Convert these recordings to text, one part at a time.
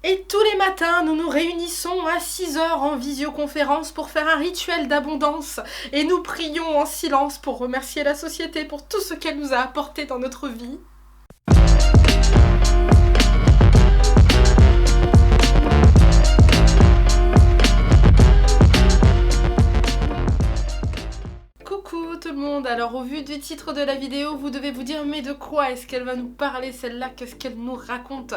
Et tous les matins, nous nous réunissons à 6 heures en visioconférence pour faire un rituel d'abondance. Et nous prions en silence pour remercier la société pour tout ce qu'elle nous a apporté dans notre vie. Coucou tout le monde, alors au vu du titre de la vidéo, vous devez vous dire mais de quoi est-ce qu'elle va nous parler celle-là, qu'est-ce qu'elle nous raconte?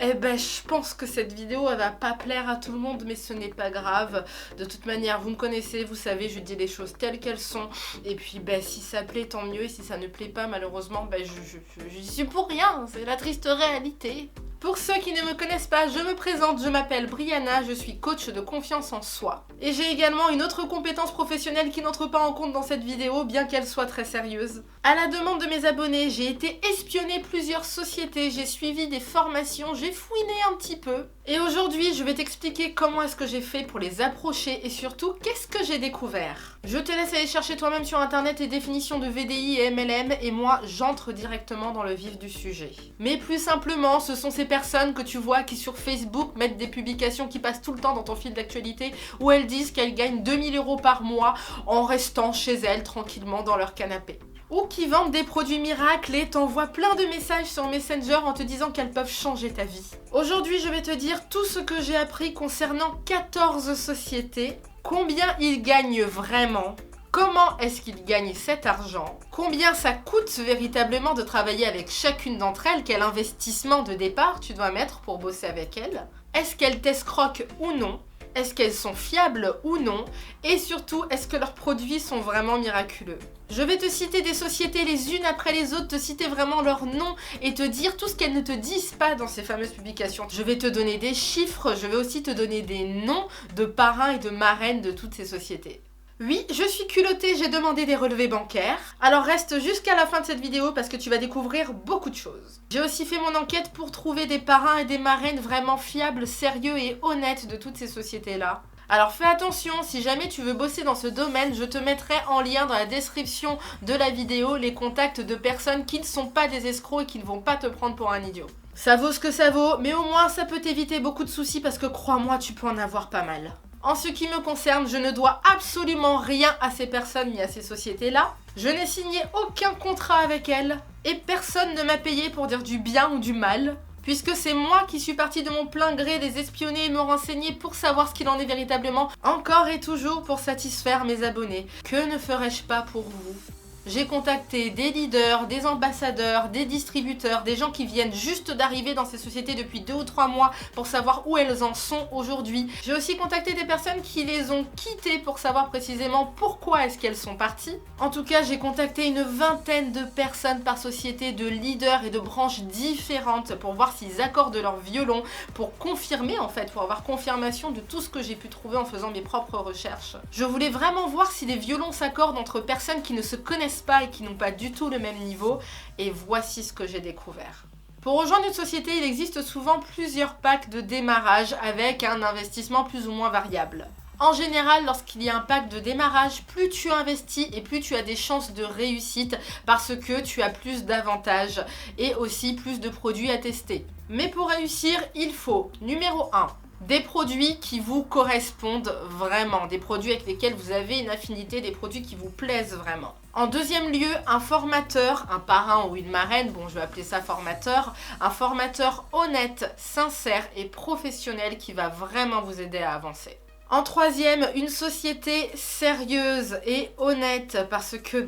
Eh ben je pense que cette vidéo elle va pas plaire à tout le monde mais ce n'est pas grave. De toute manière vous me connaissez, vous savez je dis les choses telles qu'elles sont et puis ben si ça plaît tant mieux et si ça ne plaît pas malheureusement ben j'y suis pour rien, c'est la triste réalité. Pour ceux qui ne me connaissent pas, je me présente, je m'appelle Brianna, je suis coach de confiance en soi. Et j'ai également une autre compétence professionnelle qui n'entre pas en compte dans cette vidéo, bien qu'elle soit très sérieuse. À la demande de mes abonnés, j'ai été espionner plusieurs sociétés, j'ai suivi des formations, j'ai fouiné un petit peu. Et aujourd'hui, je vais t'expliquer comment est-ce que j'ai fait pour les approcher et surtout, qu'est-ce que j'ai découvert. Je te laisse aller chercher toi-même sur internet les définitions de VDI et MLM et moi, j'entre directement dans le vif du sujet. Mais plus simplement, ce sont ces personnes que tu vois qui sur Facebook mettent des publications qui passent tout le temps dans ton fil d'actualité où elles disent qu'elles gagnent 2000 € par mois en restant chez elles tranquillement dans leur canapé. Ou qui vendent des produits miracles et t'envoient plein de messages sur Messenger en te disant qu'elles peuvent changer ta vie. Aujourd'hui, je vais te dire tout ce que j'ai appris concernant 14 sociétés, combien ils gagnent vraiment, comment est-ce qu'ils gagnent cet argent, combien ça coûte véritablement de travailler avec chacune d'entre elles, quel investissement de départ tu dois mettre pour bosser avec elles, est-ce qu'elles t'escroquent ou non, est-ce qu'elles sont fiables ou non, et surtout, est-ce que leurs produits sont vraiment miraculeux. Je vais te citer des sociétés les unes après les autres, te citer vraiment leur nom et te dire tout ce qu'elles ne te disent pas dans ces fameuses publications. Je vais te donner des chiffres, je vais aussi te donner des noms de parrains et de marraines de toutes ces sociétés. Oui, je suis culottée, j'ai demandé des relevés bancaires. Alors reste jusqu'à la fin de cette vidéo parce que tu vas découvrir beaucoup de choses. J'ai aussi fait mon enquête pour trouver des parrains et des marraines vraiment fiables, sérieux et honnêtes de toutes ces sociétés-là. Alors fais attention, si jamais tu veux bosser dans ce domaine, je te mettrai en lien dans la description de la vidéo les contacts de personnes qui ne sont pas des escrocs et qui ne vont pas te prendre pour un idiot. Ça vaut ce que ça vaut, mais au moins ça peut t'éviter beaucoup de soucis parce que crois-moi, tu peux en avoir pas mal. En ce qui me concerne, je ne dois absolument rien à ces personnes ni à ces sociétés-là. Je n'ai signé aucun contrat avec elles et personne ne m'a payé pour dire du bien ou du mal. Puisque c'est moi qui suis partie de mon plein gré les espionner et me renseigner pour savoir ce qu'il en est véritablement, encore et toujours pour satisfaire mes abonnés. Que ne ferais-je pas pour vous ? J'ai contacté des leaders, des ambassadeurs, des distributeurs, des gens qui viennent juste d'arriver dans ces sociétés depuis 2 ou 3 mois pour savoir où elles en sont aujourd'hui. J'ai aussi contacté des personnes qui les ont quittées pour savoir précisément pourquoi est-ce qu'elles sont parties. En tout cas, j'ai contacté une vingtaine de personnes par société, de leaders et de branches différentes pour voir s'ils accordent leur violon, pour confirmer en fait, pour avoir confirmation de tout ce que j'ai pu trouver en faisant mes propres recherches. Je voulais vraiment voir si les violons s'accordent entre personnes qui ne se connaissent pas et qui n'ont pas du tout le même niveau, et voici ce que j'ai découvert. Pour rejoindre une société, il existe souvent plusieurs packs de démarrage avec un investissement plus ou moins variable. En général, lorsqu'il y a un pack de démarrage, plus tu investis et plus tu as des chances de réussite parce que tu as plus d'avantages et aussi plus de produits à tester. Mais pour réussir, il faut, numéro 1, des produits qui vous correspondent vraiment, des produits avec lesquels vous avez une affinité, des produits qui vous plaisent vraiment. En deuxième lieu, un formateur, un parrain ou une marraine, bon je vais appeler ça formateur, un formateur honnête, sincère et professionnel qui va vraiment vous aider à avancer. En troisième, une société sérieuse et honnête parce que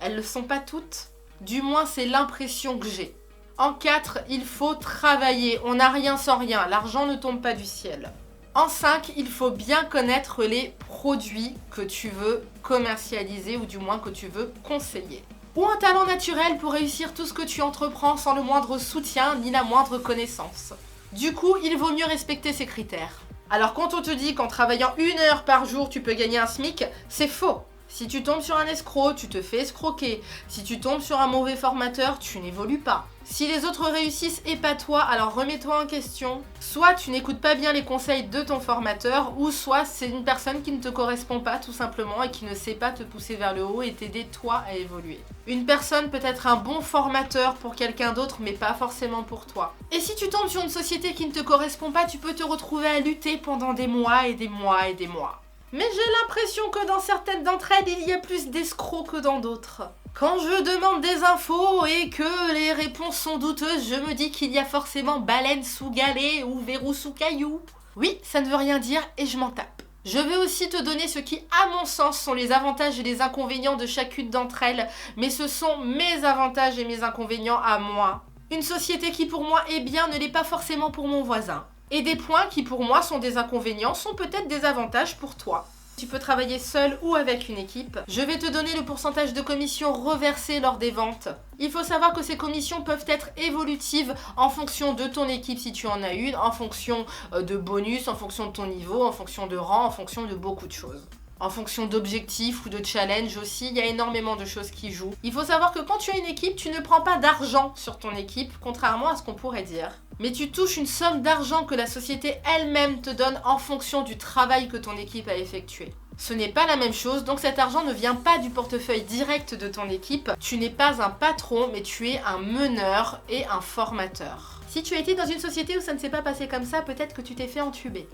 elles ne le sont pas toutes, du moins c'est l'impression que j'ai. En 4, il faut travailler. On n'a rien sans rien. L'argent ne tombe pas du ciel. En 5, il faut bien connaître les produits que tu veux commercialiser ou du moins que tu veux conseiller. Ou un talent naturel pour réussir tout ce que tu entreprends sans le moindre soutien ni la moindre connaissance. Du coup, il vaut mieux respecter ces critères. Alors quand on te dit qu'en travaillant 1 heure par jour, tu peux gagner un SMIC, c'est faux. Si tu tombes sur un escroc, tu te fais escroquer. Si tu tombes sur un mauvais formateur, tu n'évolues pas. Si les autres réussissent et pas toi, alors remets-toi en question. Soit tu n'écoutes pas bien les conseils de ton formateur, ou soit c'est une personne qui ne te correspond pas tout simplement et qui ne sait pas te pousser vers le haut et t'aider toi à évoluer. Une personne peut être un bon formateur pour quelqu'un d'autre, mais pas forcément pour toi. Et si tu tombes sur une société qui ne te correspond pas, tu peux te retrouver à lutter pendant des mois et des mois et des mois. Mais j'ai l'impression que dans certaines d'entre elles, il y a plus d'escrocs que dans d'autres. Quand je demande des infos et que les réponses sont douteuses, je me dis qu'il y a forcément baleine sous galet ou verrou sous caillou. Oui, ça ne veut rien dire et je m'en tape. Je vais aussi te donner ce qui, à mon sens, sont les avantages et les inconvénients de chacune d'entre elles, mais ce sont mes avantages et mes inconvénients à moi. Une société qui pour moi est bien ne l'est pas forcément pour mon voisin. Et des points qui pour moi sont des inconvénients sont peut-être des avantages pour toi. Tu peux travailler seul ou avec une équipe. Je vais te donner le pourcentage de commissions reversées lors des ventes. Il faut savoir que ces commissions peuvent être évolutives en fonction de ton équipe si tu en as une, en fonction de bonus, en fonction de ton niveau, en fonction de rang, en fonction de beaucoup de choses. En fonction d'objectifs ou de challenges aussi, il y a énormément de choses qui jouent. Il faut savoir que quand tu as une équipe, tu ne prends pas d'argent sur ton équipe, contrairement à ce qu'on pourrait dire. Mais tu touches une somme d'argent que la société elle-même te donne en fonction du travail que ton équipe a effectué. Ce n'est pas la même chose, donc cet argent ne vient pas du portefeuille direct de ton équipe. Tu n'es pas un patron, mais tu es un meneur et un formateur. Si tu as été dans une société où ça ne s'est pas passé comme ça, peut-être que tu t'es fait entuber.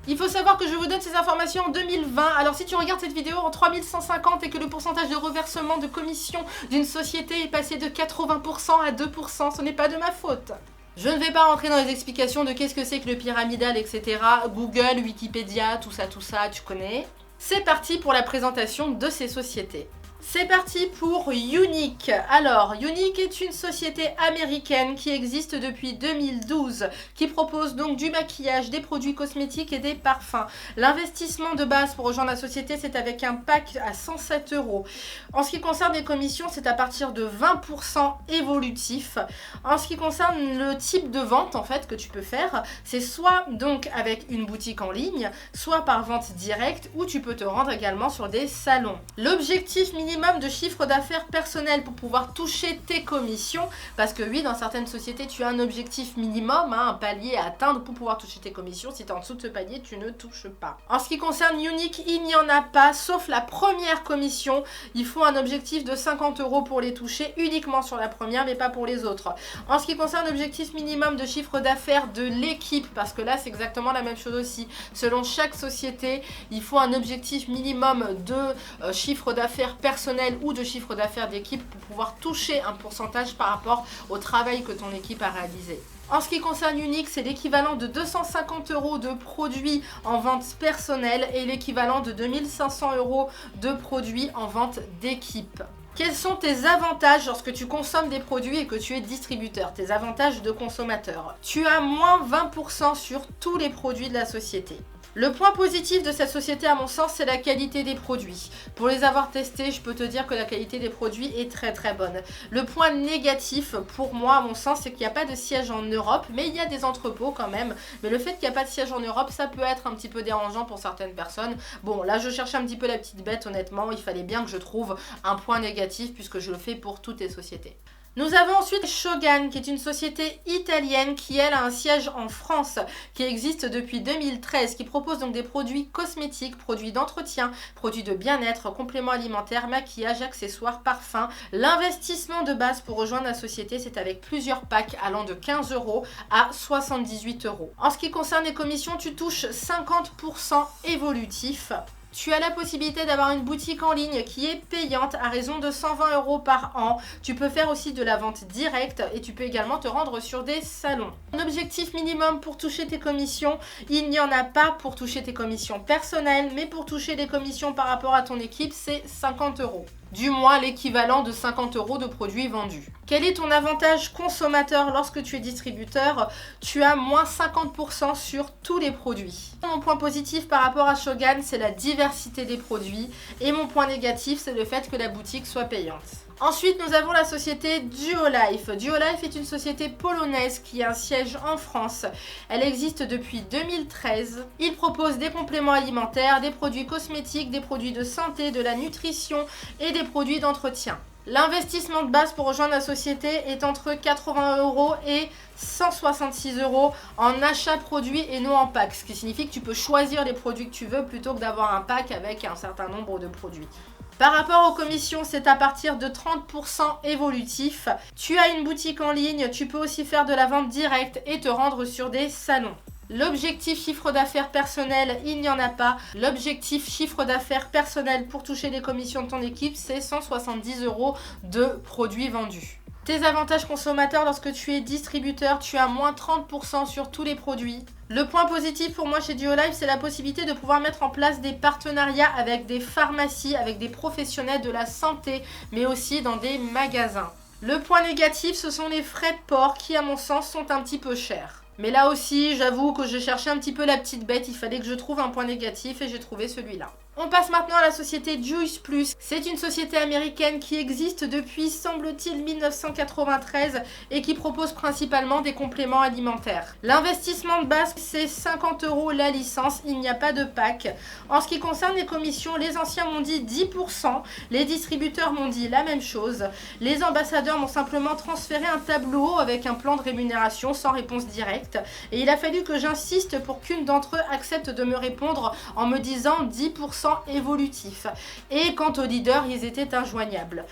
Il faut savoir que je vous donne ces informations en 2020, alors si tu regardes cette vidéo en 3150 et que le pourcentage de reversement de commission d'une société est passé de 80% à 2%, ce n'est pas de ma faute. Je ne vais pas rentrer dans les explications de qu'est-ce que c'est que le pyramidal, etc. Google, Wikipédia, tout ça, tu connais. C'est parti pour la présentation de ces sociétés. C'est parti pour Younique. Alors, Younique est une société américaine qui existe depuis 2012, qui propose donc du maquillage, des produits cosmétiques et des parfums. L'investissement de base pour rejoindre la société, c'est avec un pack à 107 €. En ce qui concerne les commissions, c'est à partir de 20% évolutif. En ce qui concerne le type de vente en fait que tu peux faire, c'est soit donc avec une boutique en ligne, soit par vente directe, ou tu peux te rendre également sur des salons. L'objectif minimum de chiffre d'affaires personnel pour pouvoir toucher tes commissions, parce que oui, dans certaines sociétés tu as un objectif minimum, un palier à atteindre pour pouvoir toucher tes commissions. Si tu es en dessous de ce palier, tu ne touches pas. En ce qui concerne Younique, il n'y en a pas, sauf la première commission. Il faut un objectif de 50 € pour les toucher, uniquement sur la première, mais pas pour les autres. En ce qui concerne l'objectif minimum de chiffre d'affaires de l'équipe, parce que là c'est exactement la même chose aussi, selon chaque société, il faut un objectif minimum de chiffre d'affaires personnel ou de chiffre d'affaires d'équipe pour pouvoir toucher un pourcentage par rapport au travail que ton équipe a réalisé. En ce qui concerne Younique, c'est l'équivalent de 250 € de produits en vente personnelle et l'équivalent de 2500 € de produits en vente d'équipe. Quels sont tes avantages lorsque tu consommes des produits et que tu es distributeur? Tes avantages de consommateur. Tu as moins 20% sur tous les produits de la société. Le point positif de cette société, à mon sens, c'est la qualité des produits. Pour les avoir testés, je peux te dire que la qualité des produits est très très bonne. Le point négatif, pour moi, à mon sens, c'est qu'il n'y a pas de siège en Europe, mais il y a des entrepôts quand même. Mais le fait qu'il n'y a pas de siège en Europe, ça peut être un petit peu dérangeant pour certaines personnes. Bon, là, je cherchais un petit peu la petite bête, honnêtement. Il fallait bien que je trouve un point négatif puisque je le fais pour toutes les sociétés. Nous avons ensuite Shogun, qui est une société italienne qui, elle, a un siège en France, qui existe depuis 2013, qui propose donc des produits cosmétiques, produits d'entretien, produits de bien-être, compléments alimentaires, maquillage, accessoires, parfums. L'investissement de base pour rejoindre la société, c'est avec plusieurs packs allant de 15 € à 78 €. En ce qui concerne les commissions, tu touches 50% évolutif. Tu as la possibilité d'avoir une boutique en ligne qui est payante à raison de 120 € par an. Tu peux faire aussi de la vente directe et tu peux également te rendre sur des salons. Un objectif minimum pour toucher tes commissions, il n'y en a pas pour toucher tes commissions personnelles, mais pour toucher les commissions par rapport à ton équipe, c'est 50 €. Du moins l'équivalent de 50 € de produits vendus. Quel est ton avantage consommateur lorsque tu es distributeur? Tu as moins 50% sur tous les produits. Mon point positif par rapport à Shogun, c'est la diversité des produits. Et mon point négatif, c'est le fait que la boutique soit payante. Ensuite, nous avons la société Duolife. Duolife est une société polonaise qui a un siège en France. Elle existe depuis 2013. Il propose des compléments alimentaires, des produits cosmétiques, des produits de santé, de la nutrition et des produits d'entretien. L'investissement de base pour rejoindre la société est entre 80 € et 166 € en achat produit et non en pack. Ce qui signifie que tu peux choisir les produits que tu veux plutôt que d'avoir un pack avec un certain nombre de produits. Par rapport aux commissions, c'est à partir de 30% évolutif. Tu as une boutique en ligne, tu peux aussi faire de la vente directe et te rendre sur des salons. L'objectif chiffre d'affaires personnel, il n'y en a pas. L'objectif chiffre d'affaires personnel pour toucher les commissions de ton équipe, c'est 170 € de produits vendus. Tes avantages consommateurs, lorsque tu es distributeur, tu as moins 30% sur tous les produits. Le point positif pour moi chez Duolive, c'est la possibilité de pouvoir mettre en place des partenariats avec des pharmacies, avec des professionnels de la santé, mais aussi dans des magasins. Le point négatif, ce sont les frais de port qui, à mon sens, sont un petit peu chers. Mais là aussi, j'avoue que j'ai cherché un petit peu la petite bête, il fallait que je trouve un point négatif et j'ai trouvé celui-là. On passe maintenant à la société Juice Plus. C'est une société américaine qui existe depuis, semble-t-il, 1993 et qui propose principalement des compléments alimentaires. L'investissement de base, c'est 50 € la licence, il n'y a pas de pack. En ce qui concerne les commissions, les anciens m'ont dit 10%, les distributeurs m'ont dit la même chose. Les ambassadeurs m'ont simplement transféré un tableau avec un plan de rémunération sans réponse directe. Et il a fallu que j'insiste pour qu'une d'entre eux accepte de me répondre en me disant 10% évolutif. Et quant aux leaders, ils étaient injoignables.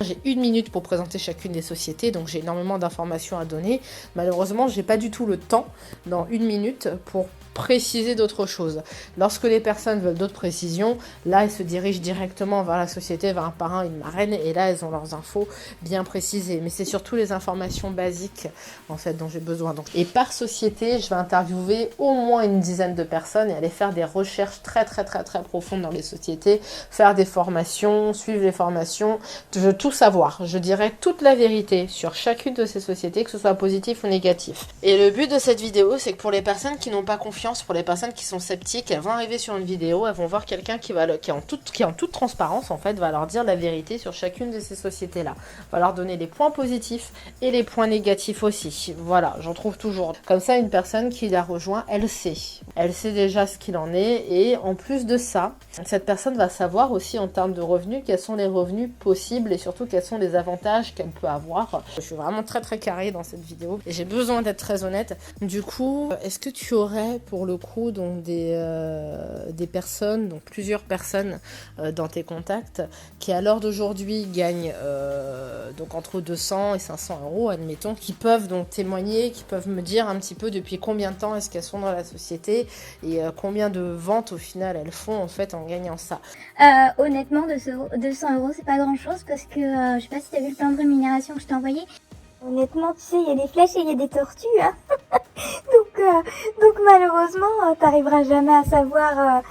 J'ai 1 minute pour présenter chacune des sociétés, donc j'ai énormément d'informations à donner. Malheureusement, j'ai pas du tout le temps dans 1 minute pour préciser d'autres choses. Lorsque les personnes veulent d'autres précisions, là elles se dirigent directement vers la société, vers un parrain, une marraine, et là elles ont leurs infos bien précisées. Mais c'est surtout les informations basiques en fait dont j'ai besoin. Donc, et par société, je vais interviewer au moins une dizaine de personnes et aller faire des recherches très profondes dans les sociétés, faire des formations, suivre les formations, je veux tout savoir. Je dirai toute la vérité sur chacune de ces sociétés, que ce soit positif ou négatif. Et le but de cette vidéo, c'est que pour les personnes qui n'ont pas confiance, pour les personnes qui sont sceptiques, elles vont arriver sur une vidéo, elles vont voir quelqu'un qui est en toute transparence en fait, va leur dire la vérité sur chacune de ces sociétés là, va leur donner les points positifs et les points négatifs aussi. Voilà, j'en trouve toujours. Comme ça, une personne qui la rejoint, elle sait déjà ce qu'il en est, et en plus de ça, cette personne va savoir aussi en termes de revenus quels sont les revenus possibles et surtout quels sont les avantages qu'elle peut avoir. Je suis vraiment très carré dans cette vidéo et j'ai besoin d'être très honnête. Du coup, est-ce que tu aurais pour le coup donc des personnes, donc plusieurs personnes dans tes contacts qui à l'heure d'aujourd'hui gagnent donc entre 200 et 500 €, admettons, qui peuvent donc témoigner, qui peuvent me dire un petit peu depuis combien de temps est-ce qu'elles sont dans la société et combien de ventes au final elles font en fait en gagnant ça. Honnêtement, 200 € c'est pas grand chose parce que je sais pas si tu as vu le plan de rémunération que je t'ai envoyé. Honnêtement, tu sais, il y a des flèches et il y a des tortues, hein. donc malheureusement, t'arriveras jamais à savoir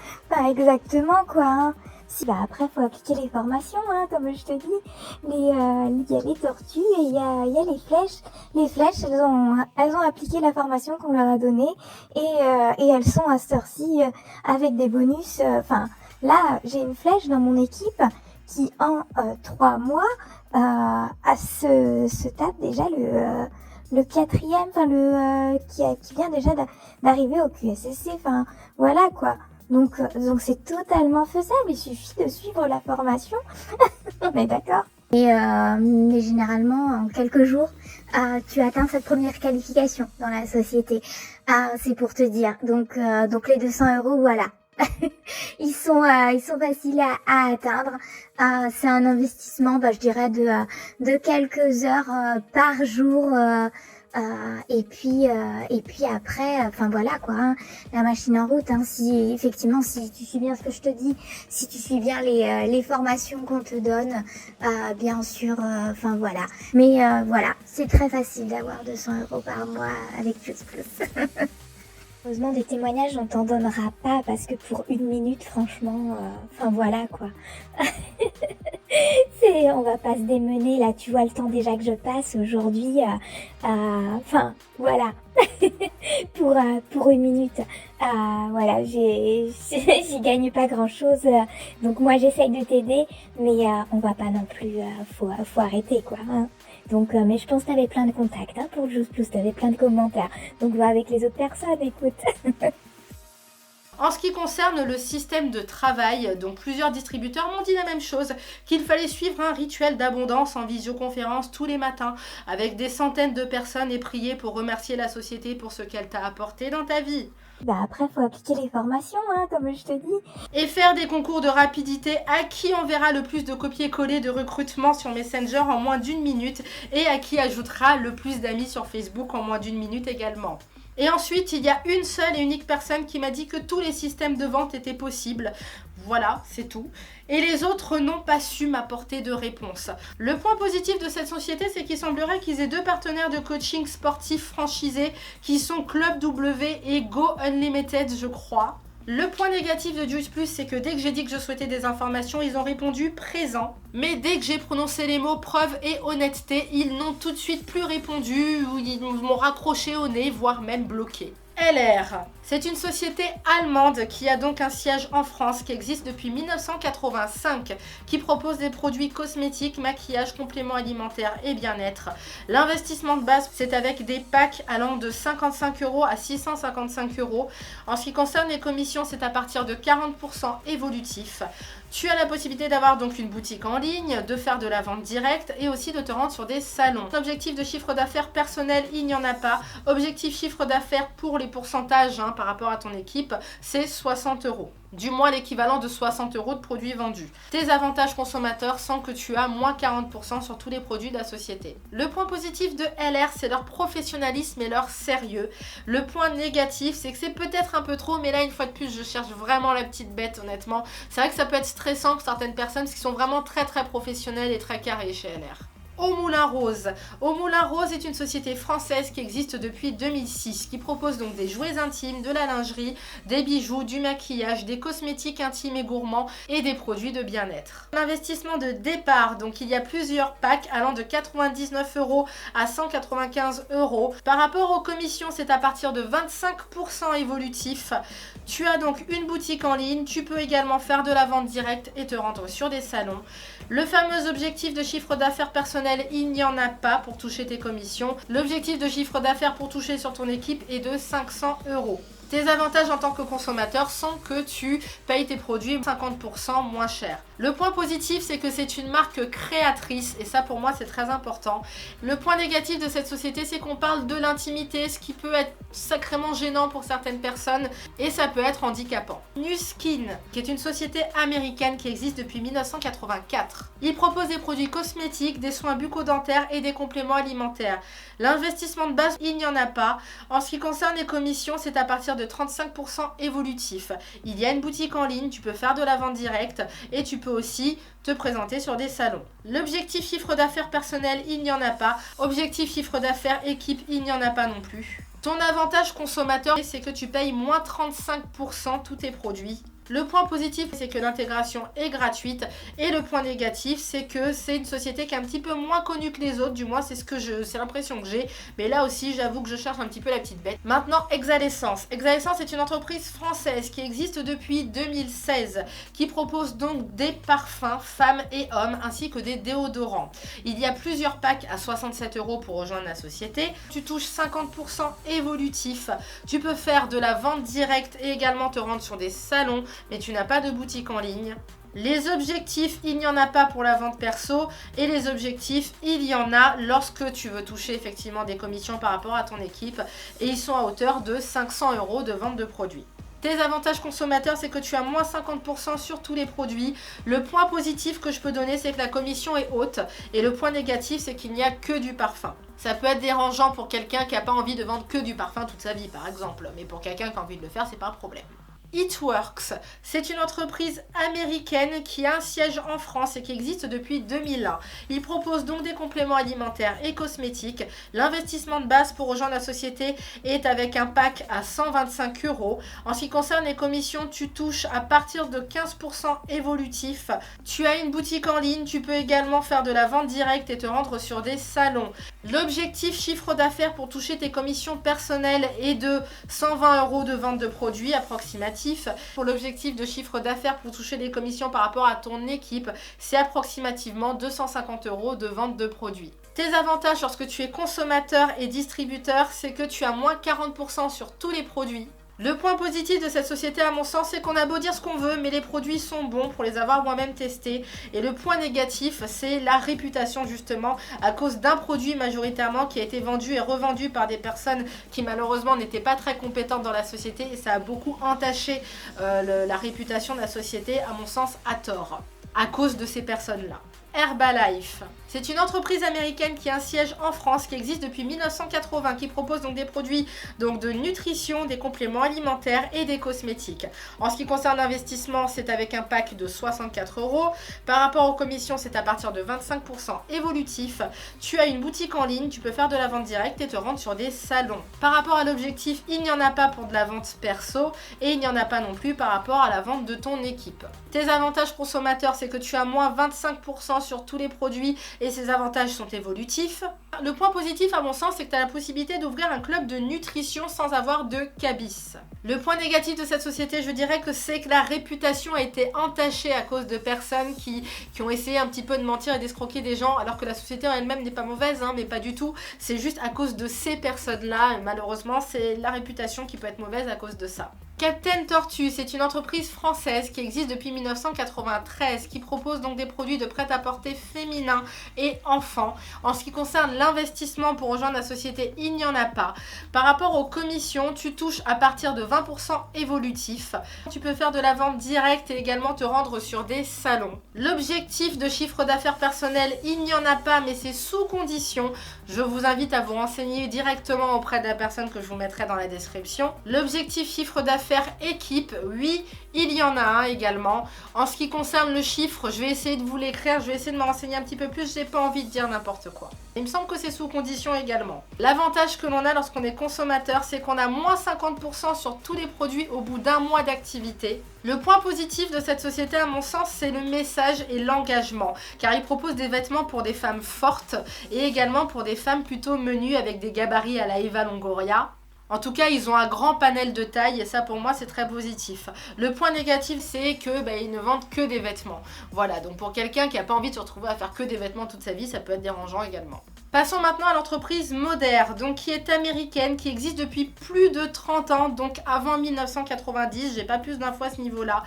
exactement quoi, hein. Si, bah après, faut appliquer les formations, hein, comme je te dis. Il y a les tortues et il y a les flèches. Les flèches, elles ont appliqué la formation qu'on leur a donnée et elles sont à cette heure-ci avec des bonus. Là, j'ai une flèche dans mon équipe qui en 3 mois se tape déjà le 4e, qui vient déjà d'arriver au QSSC. Enfin, voilà quoi. Donc c'est totalement faisable, il suffit de suivre la formation. On est d'accord. Mais généralement, en quelques jours, tu atteins cette première qualification dans la société. C'est pour te dire. Donc les 200 €, voilà. ils sont faciles à atteindre. C'est un investissement, je dirais, de quelques heures par jour. Et puis après, voilà quoi, hein, la machine en route, hein, si tu suis bien ce que je te dis, si tu suis bien les formations qu'on te donne, bien sûr, voilà. Mais voilà, c'est très facile d'avoir 200 € par mois avec Juice Plus. Heureusement, des témoignages, on t'en donnera pas parce que pour 1 minute, franchement, voilà quoi. On va pas se démener là, tu vois le temps déjà que je passe aujourd'hui. Voilà. pour 1 minute. Voilà, j'y gagne pas grand chose. Donc moi j'essaye de t'aider, mais on va pas non plus. Faut arrêter quoi. Hein. Donc, mais je pense que t'avais plein de contacts pour Juice Plus, t'avais plein de commentaires. Donc va avec les autres personnes, écoute. En ce qui concerne le système de travail, donc plusieurs distributeurs m'ont dit la même chose, qu'il fallait suivre un rituel d'abondance en visioconférence tous les matins avec des centaines de personnes et prier pour remercier la société pour ce qu'elle t'a apporté dans ta vie. Bah après, faut appliquer les formations, hein, comme je te dis. Et faire des concours de rapidité à qui enverra le plus de copier-coller de recrutement sur Messenger en moins d'1 minute et à qui ajoutera le plus d'amis sur Facebook en moins d'1 minute également. Et ensuite, il y a une seule et unique personne qui m'a dit que tous les systèmes de vente étaient possibles. Voilà, c'est tout. Et les autres n'ont pas su m'apporter de réponse. Le point positif de cette société, c'est qu'il semblerait qu'ils aient 2 partenaires de coaching sportif franchisés qui sont Club W et Go Unlimited, je crois. Le point négatif de Juice Plus, c'est que dès que j'ai dit que je souhaitais des informations, ils ont répondu présent. Mais dès que j'ai prononcé les mots preuve et honnêteté, ils n'ont tout de suite plus répondu ou ils m'ont raccroché au nez, voire même bloqué. LR, c'est une société allemande qui a donc un siège en France, qui existe depuis 1985, qui propose des produits cosmétiques, maquillage, compléments alimentaires et bien-être. L'investissement de base, c'est avec des packs allant de 55 € à 655 €. En ce qui concerne les commissions, c'est à partir de 40% évolutif. Tu as la possibilité d'avoir donc une boutique en ligne, de faire de la vente directe et aussi de te rendre sur des salons. Objectif de chiffre d'affaires personnel, il n'y en a pas. Objectif chiffre d'affaires pour les pourcentages par rapport à ton équipe, c'est 60 €. Du moins l'équivalent de 60 € de produits vendus. Tes avantages consommateurs sont que tu as moins 40% sur tous les produits de la société. Le point positif de LR, c'est leur professionnalisme et leur sérieux. Le point négatif, c'est que c'est peut-être un peu trop, mais là une fois de plus, je cherche vraiment la petite bête honnêtement. C'est vrai que ça peut être stressant pour certaines personnes qui sont vraiment très professionnelles et très carrées chez LR. Au Moulin Rose. Au Moulin Rose est une société française qui existe depuis 2006, qui propose donc des jouets intimes, de la lingerie, des bijoux, du maquillage, des cosmétiques intimes et gourmands et des produits de bien-être. L'investissement de départ, donc il y a plusieurs packs allant de 99 € à 195 €. Par rapport aux commissions, c'est à partir de 25% évolutif. Tu as donc une boutique en ligne, tu peux également faire de la vente directe et te rendre sur des salons. Le fameux objectif de chiffre d'affaires personnel, il n'y en a pas pour toucher tes commissions. L'objectif de chiffre d'affaires pour toucher sur ton équipe est de 500 €. Tes avantages en tant que consommateur sont que tu payes tes produits 50% moins cher. Le point positif, c'est que c'est une marque créatrice et ça pour moi c'est très important. Le point négatif de cette société, c'est qu'on parle de l'intimité, ce qui peut être sacrément gênant pour certaines personnes et ça peut être handicapant. Nu Skin, qui est une société américaine qui existe depuis 1984. Il propose des produits cosmétiques, des soins bucco-dentaires et des compléments alimentaires. L'investissement de base, il n'y en a pas. En ce qui concerne les commissions, c'est à partir de 35% évolutif. Il y a une boutique en ligne, tu peux faire de la vente directe et tu peux aussi te présenter sur des salons. L'objectif chiffre d'affaires personnel, il n'y en a pas. Objectif chiffre d'affaires équipe, il n'y en a pas non plus. Ton avantage consommateur, c'est que tu payes moins 35% tous tes produits. Le point positif, c'est que l'intégration est gratuite et le point négatif, c'est que c'est une société qui est un petit peu moins connue que les autres, du moins c'est l'impression que j'ai, mais là aussi j'avoue que je cherche un petit peu la petite bête. Maintenant, Exalessence. Exalessence est une entreprise française qui existe depuis 2016, qui propose donc des parfums femmes et hommes ainsi que des déodorants. Il y a plusieurs packs à 67 € pour rejoindre la société. Tu touches 50% évolutif. Tu peux faire de la vente directe et également te rendre sur des salons, mais tu n'as pas de boutique en ligne. Les objectifs, il n'y en a pas pour la vente perso et les objectifs, il y en a lorsque tu veux toucher effectivement des commissions par rapport à ton équipe et ils sont à hauteur de 500 € de vente de produits. Tes avantages consommateurs, c'est que tu as moins 50% sur tous les produits. Le point positif que je peux donner, c'est que la commission est haute. Et le point négatif, c'est qu'il n'y a que du parfum. Ça peut être dérangeant pour quelqu'un qui n'a pas envie de vendre que du parfum toute sa vie, par exemple. Mais pour quelqu'un qui a envie de le faire, c'est pas un problème. It Works, c'est une entreprise américaine qui a un siège en France et qui existe depuis 2001. Il propose donc des compléments alimentaires et cosmétiques. L'investissement de base pour rejoindre la société est avec un pack à 125 €. En ce qui concerne les commissions, tu touches à partir de 15% évolutif. Tu as une boutique en ligne, tu peux également faire de la vente directe et te rendre sur des salons. L'objectif chiffre d'affaires pour toucher tes commissions personnelles est de 120 € de vente de produits approximatifs. Pour l'objectif de chiffre d'affaires pour toucher les commissions par rapport à ton équipe, c'est approximativement 250 € de vente de produits. Tes avantages lorsque tu es consommateur et distributeur, c'est que tu as moins 40% sur tous les produits. Le point positif de cette société à mon sens, c'est qu'on a beau dire ce qu'on veut, mais les produits sont bons pour les avoir moi-même testés. Et le point négatif, c'est la réputation justement, à cause d'un produit majoritairement qui a été vendu et revendu par des personnes qui malheureusement n'étaient pas très compétentes dans la société. Et ça a beaucoup entaché la réputation de la société, à mon sens, à tort, à cause de ces personnes-là. Herbalife. C'est une entreprise américaine qui a un siège en France, qui existe depuis 1980, qui propose donc des produits donc de nutrition, des compléments alimentaires et des cosmétiques. En ce qui concerne l'investissement, c'est avec un pack de 64 €. Par rapport aux commissions, c'est à partir de 25% évolutif. Tu as une boutique en ligne, tu peux faire de la vente directe et te rendre sur des salons. Par rapport à l'objectif, il n'y en a pas pour de la vente perso et il n'y en a pas non plus par rapport à la vente de ton équipe. Tes avantages consommateurs, c'est que tu as moins 25% sur tous les produits et ces avantages sont évolutifs. Le point positif à mon sens, c'est que tu as la possibilité d'ouvrir un club de nutrition sans avoir de cabis. Le point négatif de cette société, je dirais que c'est que la réputation a été entachée à cause de personnes qui ont essayé un petit peu de mentir et d'escroquer des gens, alors que la société en elle-même n'est pas mauvaise, mais pas du tout. C'est juste à cause de ces personnes-là, et malheureusement, c'est la réputation qui peut être mauvaise à cause de ça. Captain Tortue, c'est une entreprise française qui existe depuis 1993, qui propose donc des produits de prêt-à-porter féminin et enfants. En ce qui concerne l'investissement pour rejoindre la société, il n'y en a pas. Par rapport aux commissions, tu touches à partir de 20% évolutif. Tu peux faire de la vente directe et également te rendre sur des salons. L'objectif de chiffre d'affaires personnel, il n'y en a pas, mais c'est sous condition. Je vous invite à vous renseigner directement auprès de la personne que je vous mettrai dans la description. L'objectif chiffre d'affaires équipe, oui, il y en a un également. En ce qui concerne le chiffre, je vais essayer de vous l'écrire, je vais essayer de me renseigner un petit peu plus, j'ai pas envie de dire n'importe quoi. Il me semble que c'est sous condition également. L'avantage que l'on a lorsqu'on est consommateur, c'est qu'on a moins 50% sur tous les produits au bout d'un mois d'activité. Le point positif de cette société, à mon sens, c'est le message et l'engagement, car ils proposent des vêtements pour des femmes fortes et également pour des femmes plutôt menues avec des gabarits à la Eva Longoria. En tout cas, ils ont un grand panel de taille et ça pour moi c'est très positif. Le point négatif c'est que ils ne vendent que des vêtements. Voilà, donc pour quelqu'un qui n'a pas envie de se retrouver à faire que des vêtements toute sa vie, ça peut être dérangeant également. Passons maintenant à l'entreprise Moder, donc qui est américaine, qui existe depuis plus de 30 ans, donc avant 1990, j'ai pas plus d'infos à ce niveau-là.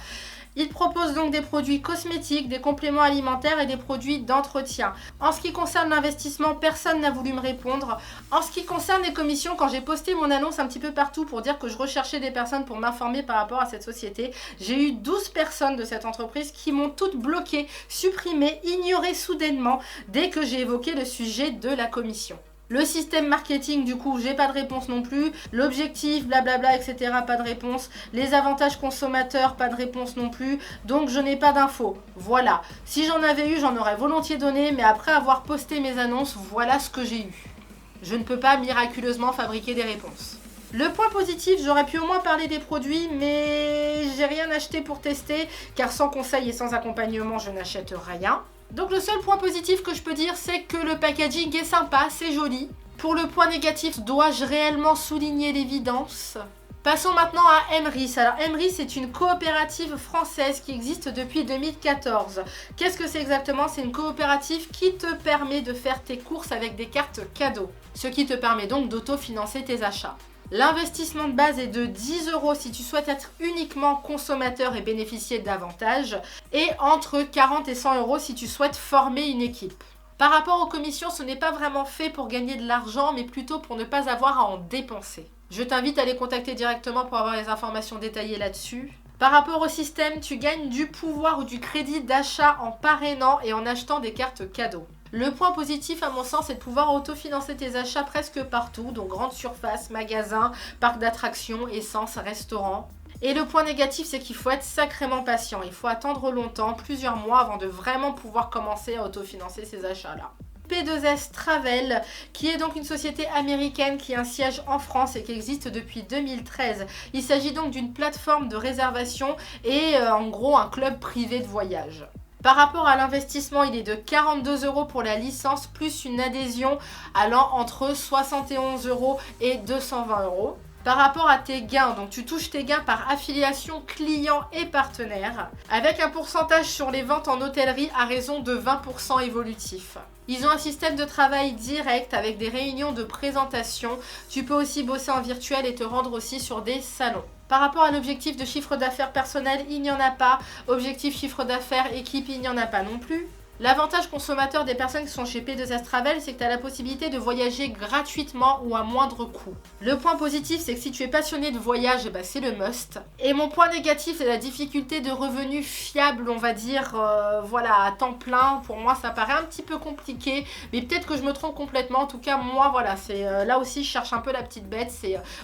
Ils proposent donc des produits cosmétiques, des compléments alimentaires et des produits d'entretien. En ce qui concerne l'investissement, personne n'a voulu me répondre. En ce qui concerne les commissions, quand j'ai posté mon annonce un petit peu partout pour dire que je recherchais des personnes pour m'informer par rapport à cette société, j'ai eu 12 personnes de cette entreprise qui m'ont toutes bloqué, supprimé, ignoré soudainement dès que j'ai évoqué le sujet de la commission. Le système marketing, du coup, j'ai pas de réponse non plus. L'objectif, blablabla, etc., pas de réponse. Les avantages consommateurs, pas de réponse non plus. Donc, je n'ai pas d'infos. Voilà. Si j'en avais eu, j'en aurais volontiers donné. Mais après avoir posté mes annonces, voilà ce que j'ai eu. Je ne peux pas miraculeusement fabriquer des réponses. Le point positif, j'aurais pu au moins parler des produits, mais j'ai rien acheté pour tester, car sans conseil et sans accompagnement, je n'achète rien. Donc le seul point positif que je peux dire, c'est que le packaging est sympa, c'est joli. Pour le point négatif, dois-je réellement souligner l'évidence ? Passons maintenant à Emrys. Alors Emrys, c'est une coopérative française qui existe depuis 2014. Qu'est-ce que c'est exactement ? C'est une coopérative qui te permet de faire tes courses avec des cartes cadeaux. Ce qui te permet donc d'autofinancer tes achats. L'investissement de base est de 10 € si tu souhaites être uniquement consommateur et bénéficier d'avantages, et entre 40 et 100 € si tu souhaites former une équipe. Par rapport aux commissions, ce n'est pas vraiment fait pour gagner de l'argent, mais plutôt pour ne pas avoir à en dépenser. Je t'invite à les contacter directement pour avoir les informations détaillées là-dessus. Par rapport au système, tu gagnes du pouvoir ou du crédit d'achat en parrainant et en achetant des cartes cadeaux. Le point positif à mon sens, c'est de pouvoir autofinancer tes achats presque partout, donc grande surface, magasins, parcs d'attractions, essence, restaurants. Et le point négatif, c'est qu'il faut être sacrément patient. Il faut attendre longtemps, plusieurs mois, avant de vraiment pouvoir commencer à autofinancer ces achats-là. P2S Travel, qui est donc une société américaine qui a un siège en France et qui existe depuis 2013. Il s'agit donc d'une plateforme de réservation et en gros un club privé de voyage. Par rapport à l'investissement, il est de 42 € pour la licence, plus une adhésion allant entre 71 € et 220 €. par rapport à tes gains. Donc tu touches tes gains par affiliation client et partenaire, avec un pourcentage sur les ventes en hôtellerie à raison de 20% évolutif. Ils ont un système de travail direct avec des réunions de présentation. Tu peux aussi bosser en virtuel et te rendre aussi sur des salons. Par rapport à l'objectif de chiffre d'affaires personnel, il n'y en a pas. Objectif chiffre d'affaires équipe, il n'y en a pas non plus. L'avantage consommateur des personnes qui sont chez P2S Travel, c'est que tu as la possibilité de voyager gratuitement ou à moindre coût. Le point positif, c'est que si tu es passionné de voyage, c'est le must. Et mon point négatif, c'est la difficulté de revenus fiables, on va dire, voilà, à temps plein. Pour moi, ça paraît un petit peu compliqué, mais peut-être que je me trompe complètement. En tout cas, moi, voilà, c'est là aussi, je cherche un peu la petite bête.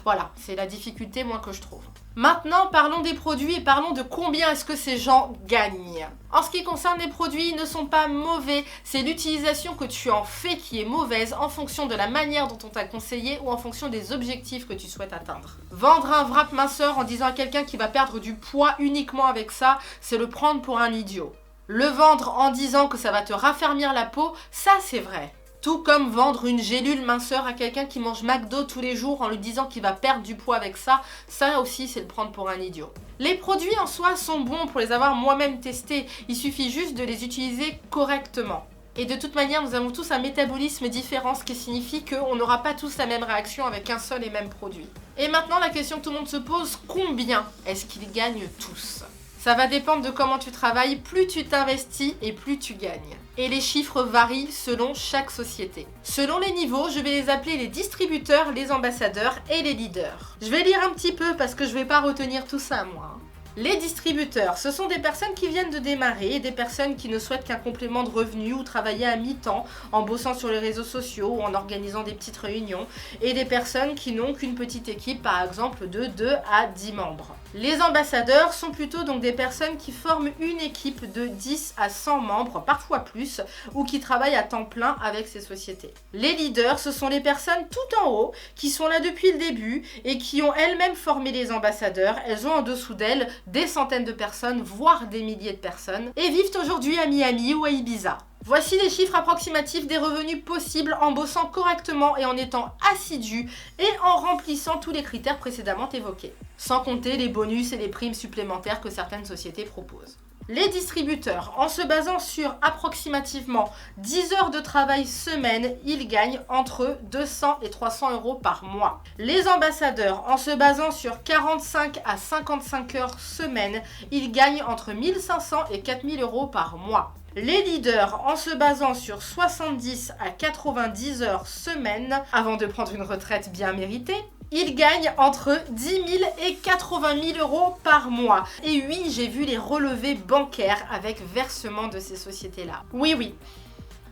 Voilà, c'est la difficulté, moi, que je trouve. Maintenant, parlons des produits et parlons de combien est-ce que ces gens gagnent. En ce qui concerne les produits, ils ne sont pas mauvais. C'est l'utilisation que tu en fais qui est mauvaise en fonction de la manière dont on t'a conseillé ou en fonction des objectifs que tu souhaites atteindre. Vendre un wrap minceur en disant à quelqu'un qui va perdre du poids uniquement avec ça, c'est le prendre pour un idiot. Le vendre en disant que ça va te raffermir la peau, ça c'est vrai. Tout comme vendre une gélule minceur à quelqu'un qui mange McDo tous les jours en lui disant qu'il va perdre du poids avec ça, ça aussi c'est le prendre pour un idiot. Les produits en soi sont bons pour les avoir moi-même testés, il suffit juste de les utiliser correctement. Et de toute manière, nous avons tous un métabolisme différent, ce qui signifie qu'on n'aura pas tous la même réaction avec un seul et même produit. Et maintenant, la question que tout le monde se pose, combien est-ce qu'ils gagnent tous ? Ça va dépendre de comment tu travailles, plus tu t'investis et plus tu gagnes. Et les chiffres varient selon chaque société. Selon les niveaux, je vais les appeler les distributeurs, les ambassadeurs et les leaders. Je vais lire un petit peu parce que je ne vais pas retenir tout ça moi. Les distributeurs, ce sont des personnes qui viennent de démarrer, des personnes qui ne souhaitent qu'un complément de revenus ou travailler à mi-temps en bossant sur les réseaux sociaux ou en organisant des petites réunions, et des personnes qui n'ont qu'une petite équipe, par exemple de 2 à 10 membres. Les ambassadeurs sont plutôt donc des personnes qui forment une équipe de 10 à 100 membres, parfois plus, ou qui travaillent à temps plein avec ces sociétés. Les leaders, ce sont les personnes tout en haut, qui sont là depuis le début et qui ont elles-mêmes formé les ambassadeurs. Elles ont en dessous d'elles des centaines de personnes, voire des milliers de personnes, et vivent aujourd'hui à Miami ou à Ibiza. Voici les chiffres approximatifs des revenus possibles en bossant correctement et en étant assidu et en remplissant tous les critères précédemment évoqués, sans compter les bonus et les primes supplémentaires que certaines sociétés proposent. Les distributeurs, en se basant sur approximativement 10 heures de travail semaine, ils gagnent entre 200 et 300 euros par mois. Les ambassadeurs, en se basant sur 45 à 55 heures semaine, ils gagnent entre 1500 et 4000 euros par mois. Les leaders, en se basant sur 70 à 90 heures semaine, avant de prendre une retraite bien méritée, ils gagnent entre 10 000 et 80 000 euros par mois. Et oui, j'ai vu les relevés bancaires avec versement de ces sociétés-là. Oui.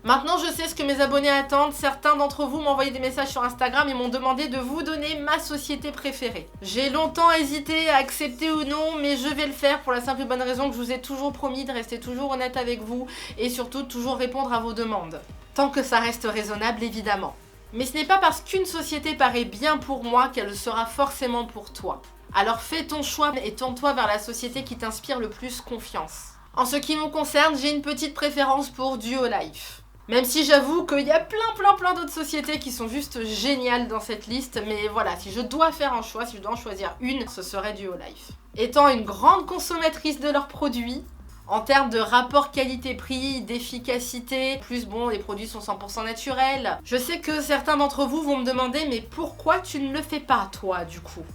Maintenant, je sais ce que mes abonnés attendent. Certains d'entre vous m'ont envoyé des messages sur Instagram et m'ont demandé de vous donner ma société préférée. J'ai longtemps hésité à accepter ou non, mais je vais le faire pour la simple et bonne raison que je vous ai toujours promis de rester toujours honnête avec vous et surtout de toujours répondre à vos demandes. Tant que ça reste raisonnable, évidemment. Mais ce n'est pas parce qu'une société paraît bien pour moi qu'elle le sera forcément pour toi. Alors fais ton choix et tourne-toi vers la société qui t'inspire le plus confiance. En ce qui me concerne, j'ai une petite préférence pour Duolife. Même si j'avoue qu'il y a plein d'autres sociétés qui sont juste géniales dans cette liste, mais voilà, si je dois faire un choix, si je dois en choisir une, ce serait Duolife. Étant une grande consommatrice de leurs produits, en termes de rapport qualité-prix, d'efficacité, plus bon, les produits sont 100% naturels. Je sais que certains d'entre vous vont me demander, mais pourquoi tu ne le fais pas, toi, du coup ?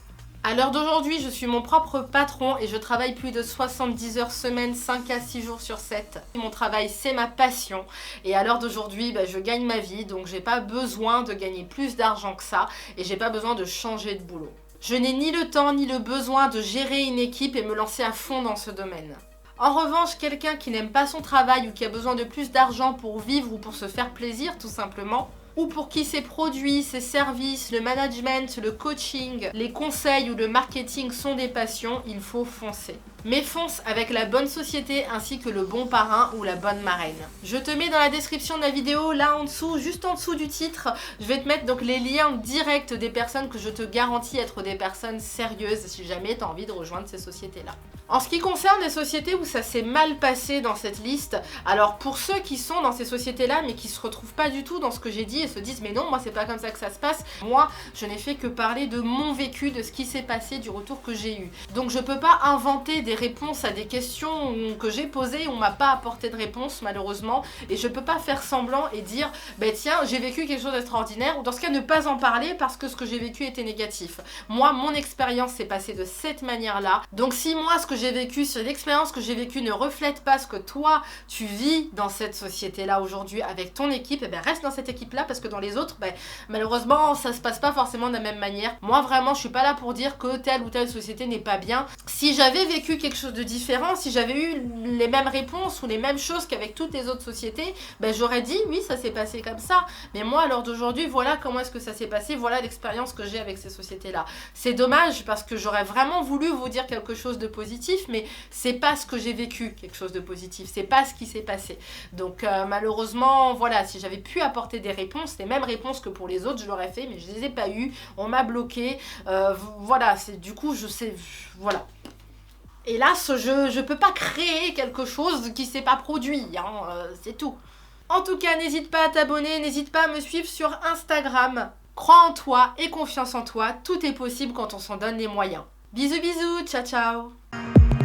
À l'heure d'aujourd'hui, je suis mon propre patron et je travaille plus de 70 heures semaine, 5 à 6 jours sur 7. Mon travail, c'est ma passion. Et à l'heure d'aujourd'hui, je gagne ma vie, donc j'ai pas besoin de gagner plus d'argent que ça et j'ai pas besoin de changer de boulot. Je n'ai ni le temps ni le besoin de gérer une équipe et me lancer à fond dans ce domaine. En revanche, quelqu'un qui n'aime pas son travail ou qui a besoin de plus d'argent pour vivre ou pour se faire plaisir tout simplement, ou pour qui ses produits, ses services, le management, le coaching, les conseils ou le marketing sont des passions, il faut foncer. mais fonce avec la bonne société ainsi que le bon parrain ou la bonne marraine. Je te mets dans la description de la vidéo, là en dessous, juste en dessous du titre, je vais te mettre donc les liens directs des personnes que je te garantis être des personnes sérieuses si jamais tu as envie de rejoindre ces sociétés-là. En ce qui concerne les sociétés où ça s'est mal passé dans cette liste, alors pour ceux qui sont dans ces sociétés-là mais qui se retrouvent pas du tout dans ce que j'ai dit et se disent mais non, moi c'est pas comme ça que ça se passe, moi je n'ai fait que parler de mon vécu, de ce qui s'est passé, du retour que j'ai eu. Donc je peux pas inventer des réponses à des questions que j'ai posées et on m'a pas apporté de réponse malheureusement, et je peux pas faire semblant et dire bah tiens j'ai vécu quelque chose d'extraordinaire, ou dans ce cas ne pas en parler parce que ce que j'ai vécu était négatif. Moi mon expérience s'est passée de cette manière-là, donc si moi ce que j'ai vécu, sur l'expérience que j'ai vécue ne reflète pas ce que toi tu vis dans cette société-là aujourd'hui avec ton équipe, et ben reste dans cette équipe-là parce que dans les autres, ben, malheureusement ça se passe pas forcément de la même manière. Moi vraiment je suis pas là pour dire que telle ou telle société n'est pas bien. Si j'avais vécu quelque chose de différent, si j'avais eu les mêmes réponses ou les mêmes choses qu'avec toutes les autres sociétés, ben j'aurais dit oui ça s'est passé comme ça. Mais moi à l'heure d'aujourd'hui, voilà comment est-ce que ça s'est passé, voilà l'expérience que j'ai avec ces sociétés-là. C'est dommage parce que j'aurais vraiment voulu vous dire quelque chose de positif, mais c'est pas ce que j'ai vécu, quelque chose de positif, c'est pas ce qui s'est passé. Donc malheureusement, voilà, si j'avais pu apporter des réponses, les mêmes réponses que pour les autres, je l'aurais fait, mais je les ai pas eues, on m'a bloqué, voilà, c'est du coup, je sais, voilà. Hélas, je peux pas créer quelque chose qui s'est pas produit, hein, c'est tout. En tout cas, n'hésite pas à t'abonner, n'hésite pas à me suivre sur Instagram. Crois en toi et confiance en toi, tout est possible quand on s'en donne les moyens. Bisous bisous, ciao ciao.